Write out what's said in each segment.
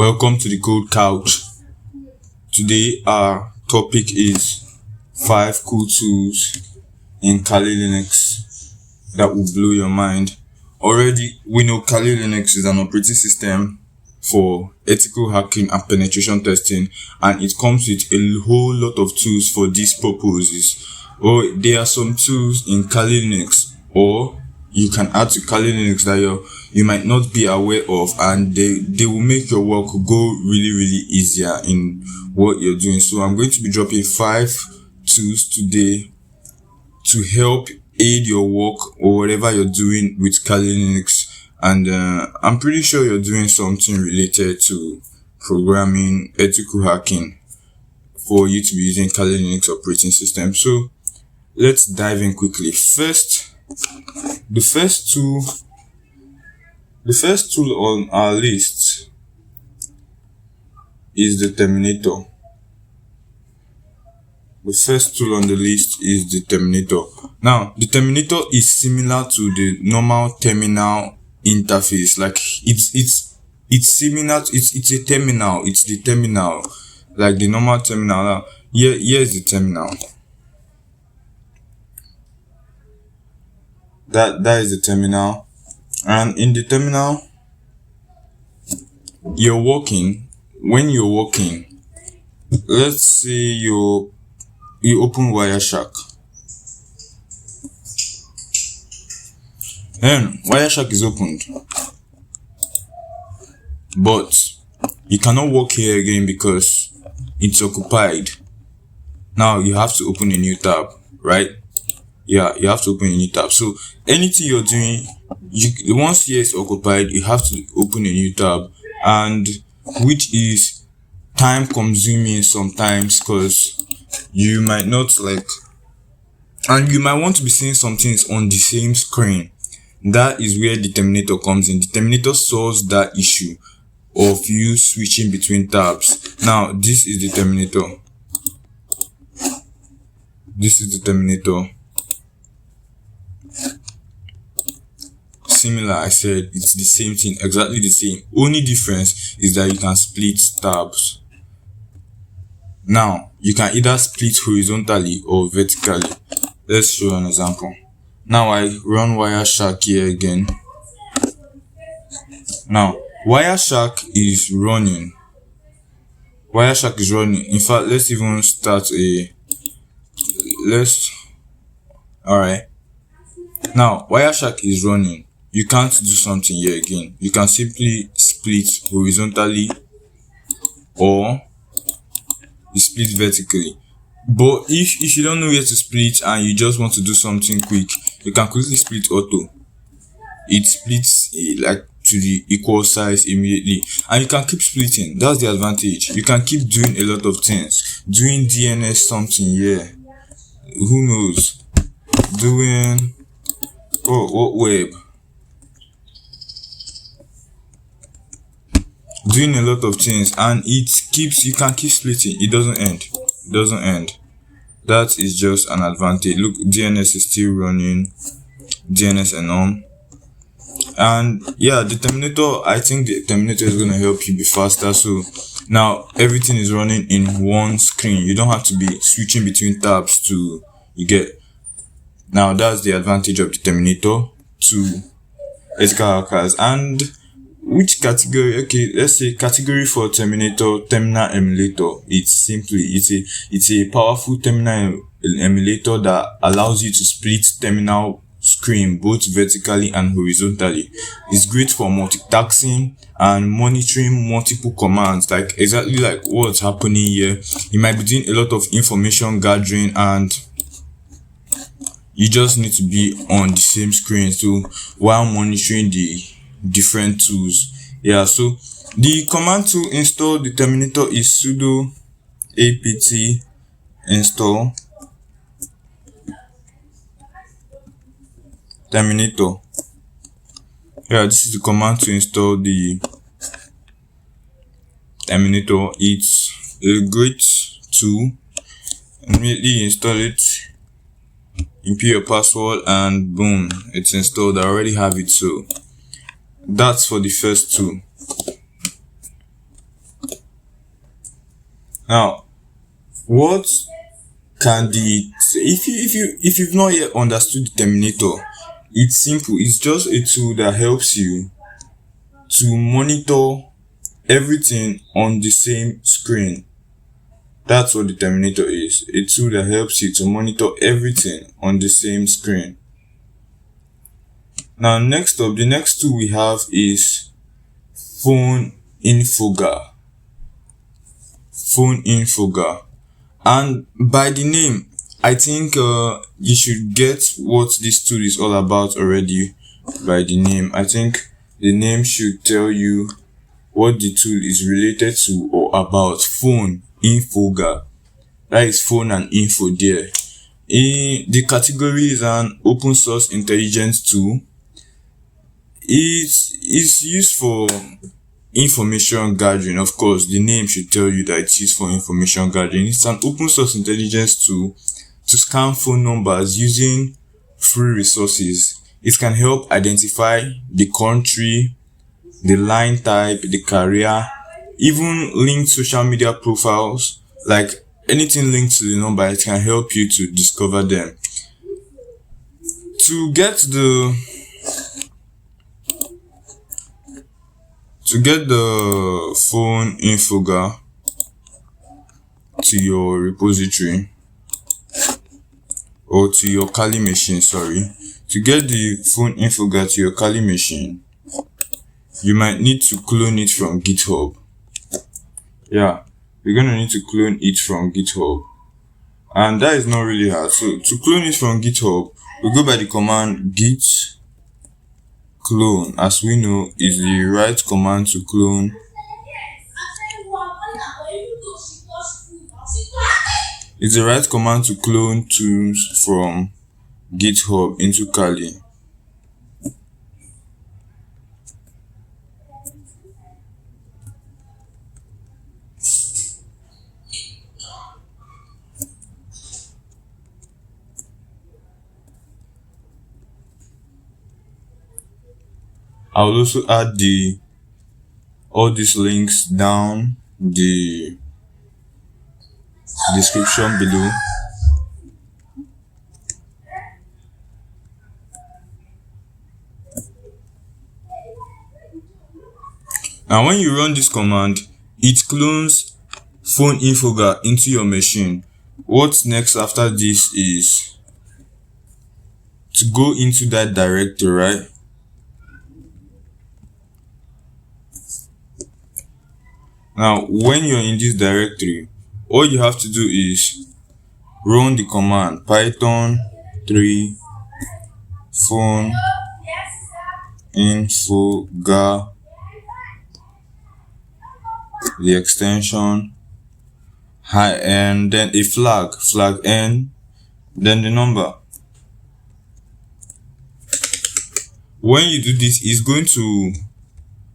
Welcome to the Code Couch. Today our topic is 5 cool tools in Kali Linux that will blow your mind. Already we know Kali Linux is an operating system for ethical hacking and penetration testing, and it comes with a whole lot of tools for these purposes. Or there are some tools in Kali Linux, or you can add to Kali Linux that you might not be aware of, and they will make your work go really easier in what you're doing. So I'm going to be dropping 5 tools today to help aid your work or whatever you're doing with Kali Linux. And I'm pretty sure you're doing something related to programming, ethical hacking, for you to be using Kali Linux operating system. So let's dive in quickly. The first tool on our list is the Terminator. The first tool on the list is the Terminator. Now, the Terminator is similar to the normal terminal interface. Like it's similar. It's a terminal. It's the terminal, like the normal terminal. Now, here's the terminal. That is the terminal, and in the terminal when you're working, let's say you open Wireshark. Then Wireshark is opened, but you cannot work here again because it's occupied. Now you have to open a new tab, right? Yeah, you have to open a new tab. So anything you're doing, once here is occupied, you have to open a new tab, and which is time consuming sometimes, because you might not and you might want to be seeing some things on the same screen. That is where the Terminator comes in. The Terminator solves that issue of you switching between tabs. Now this is the Terminator. Similar, I said, it's the same thing, exactly the same. Only difference is that you can split tabs. Now you can either split horizontally or vertically. Let's show an example. Now I run Wireshark here again. Now Wireshark is running. In fact, let's even start alright. Now Wireshark is running. You can't do something here again. You can simply split horizontally or you split vertically. But if you don't know where to split and you just want to do something quick, you can quickly split auto. It splits like to the equal size immediately, and you can keep splitting. That's the advantage. You can keep doing a lot of things, doing DNS something here, who knows, doing what web, doing a lot of things, and you can keep splitting. It doesn't end. That is just an advantage. Look, DNS is still running, DNS enorm. And yeah, the Terminator, I think the Terminator is going to help you be faster. So now everything is running in one screen. You don't have to be switching between tabs now that's the advantage of the Terminator to ethical hackers. And which category? Okay, let's say category for Terminator, terminal emulator. It's a powerful terminal emulator that allows you to split terminal screen both vertically and horizontally. It's great for multitasking and monitoring multiple commands, like exactly like what's happening here. You might be doing a lot of information gathering and you just need to be on the same screen, so while monitoring the different tools. Yeah, so the command to install the Terminator is sudo apt install Terminator. Yeah, this is the command to install the Terminator. It's a great tool. Immediately install it, input your password, and boom, it's installed. I already have it. So that's for the first tool. Now, what can the if you've not yet understood the Terminator, it's simple. It's just a tool that helps you to monitor everything on the same screen. That's what the Terminator is. A tool that helps you to monitor everything on the same screen. Now, next up, the next tool we have is phoneinfoga. Phoneinfoga. And by the name, I think you should get what this tool is all about already by the name. I think the name should tell you what the tool is related to or about. Phoneinfoga. That is phone and info there. The category is an open source intelligence tool. It is used for information gathering. Of course, the name should tell you that it's used for information gathering. It's an open source intelligence tool to scan phone numbers using free resources. It can help identify the country, the line type, the carrier, even link social media profiles, like anything linked to the number. It can help you to discover them. To get the phoneinfoga to your repository or to your Kali machine, to get the phoneinfoga to your Kali machine, you might need to clone it from GitHub. Yeah, you're gonna need to clone it from GitHub, and that is not really hard. So to clone it from GitHub, we go by the command git clone. As we know, is the right command to clone. It's the right command to clone tools from GitHub into Kali. I will also add all these links down the description below. Now, when you run this command, it clones phoneinfoga into your machine. What's next after this is to go into that directory, right? Now, when you're in this directory, all you have to do is run the command python 3 phoneinfoga, the extension, and then a flag n, then the number. When you do this, it's going to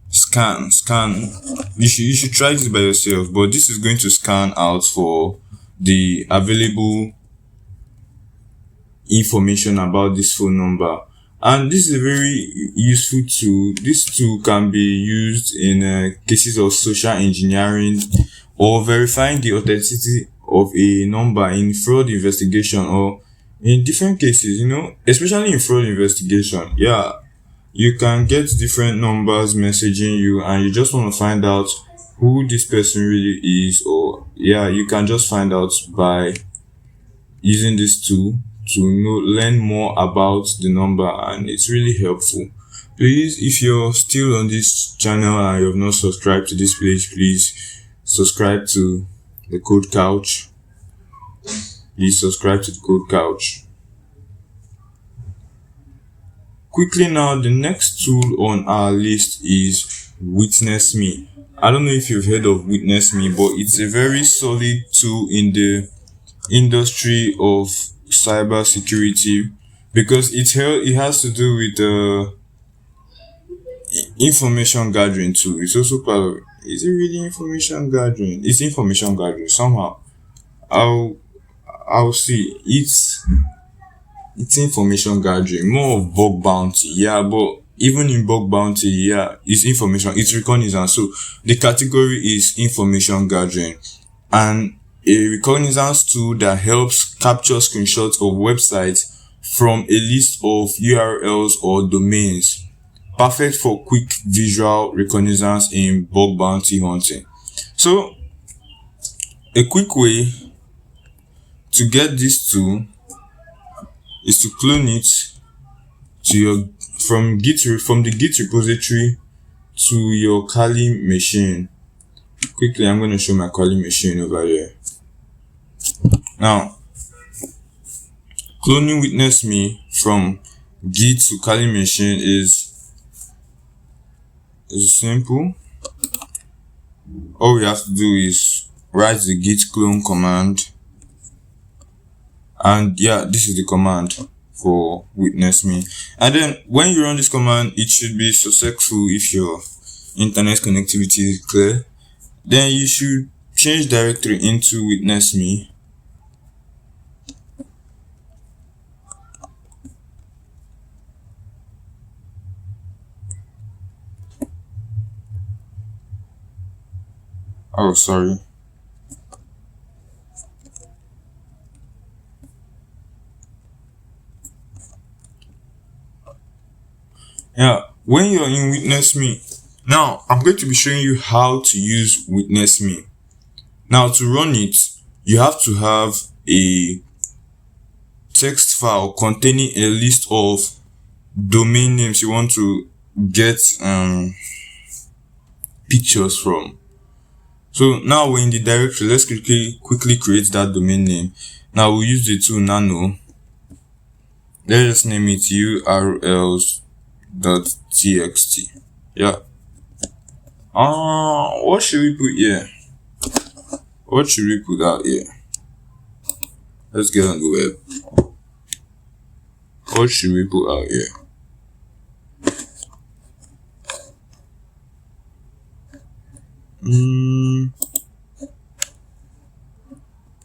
scan. You should try this by yourself, but this is going to scan out for the available information about this phone number. And this is a very useful tool. This tool can be used in cases of social engineering or verifying the authenticity of a number in fraud investigation or in different cases, especially in fraud investigation. Yeah, you can get different numbers messaging you and you just want to find out who this person really is, or you can just find out by using this tool to learn more about the number, and it's really helpful. Please, if you're still on this channel and you have not subscribed to this page, please subscribe to the Code Couch. Please subscribe to the Code Couch. Quickly now, the next tool on our list is witnessme. I don't know if you've heard of witnessme, but it's a very solid tool in the industry of cybersecurity because it has to do with information gathering too. It's also part of. Is it really information gathering? It's information gathering somehow. I'll see. It's information gathering, more of bug bounty, but even in bug bounty, it's information, it's reconnaissance. So the category is information gathering. and a reconnaissance tool that helps capture screenshots of websites from a list of URLs or domains. Perfect for quick visual reconnaissance in bug bounty hunting. So, a quick way to get this tool is to clone it to your from the Git repository to your Kali machine. Quickly, I'm going to show my Kali machine over here. Now, cloning witnessme from Git to Kali machine is simple. All we have to do is write the git clone command, and yeah, this is the command for witnessme. And then when you run this command, it should be successful if your internet connectivity is clear. Then you should change directory into witnessme. Oh, sorry. Yeah, when you're in witnessme, now I'm going to be showing you how to use witnessme. Now, to run it, you have to have a text file containing a list of domain names you want to get pictures from. So now we're in the directory. Let's quickly create that domain name. Now we'll use the tool nano. Let's just name it urls.txt. Yeah. What should we put here? What should we put out here? Let's get on the web. What should we put out here?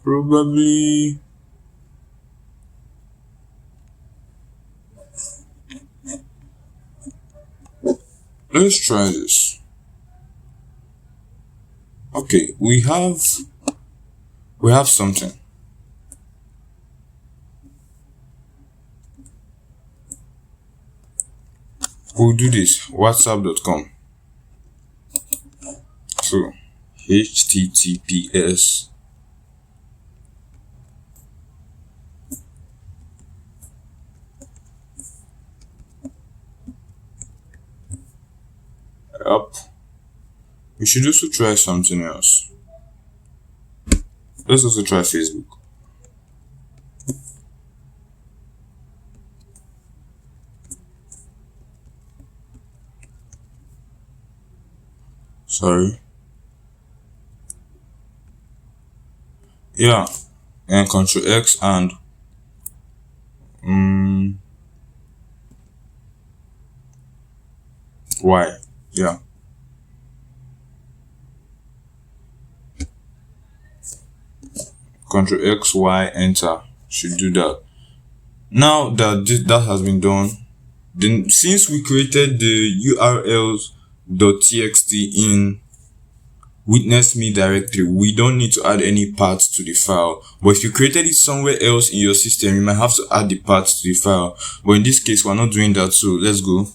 Probably let's try this. Okay, we have something. We'll do this. whatsapp.com. So https up. We should also try something else. Let's also try Facebook. Sorry. Yeah, and Control X and Y. Yeah. Control X, Y, enter. Should do that. Now that that has been done, then since we created the urls.txt in witnessme directory, we don't need to add any paths to the file. But if you created it somewhere else in your system, you might have to add the paths to the file. But in this case, we're not doing that, so let's go.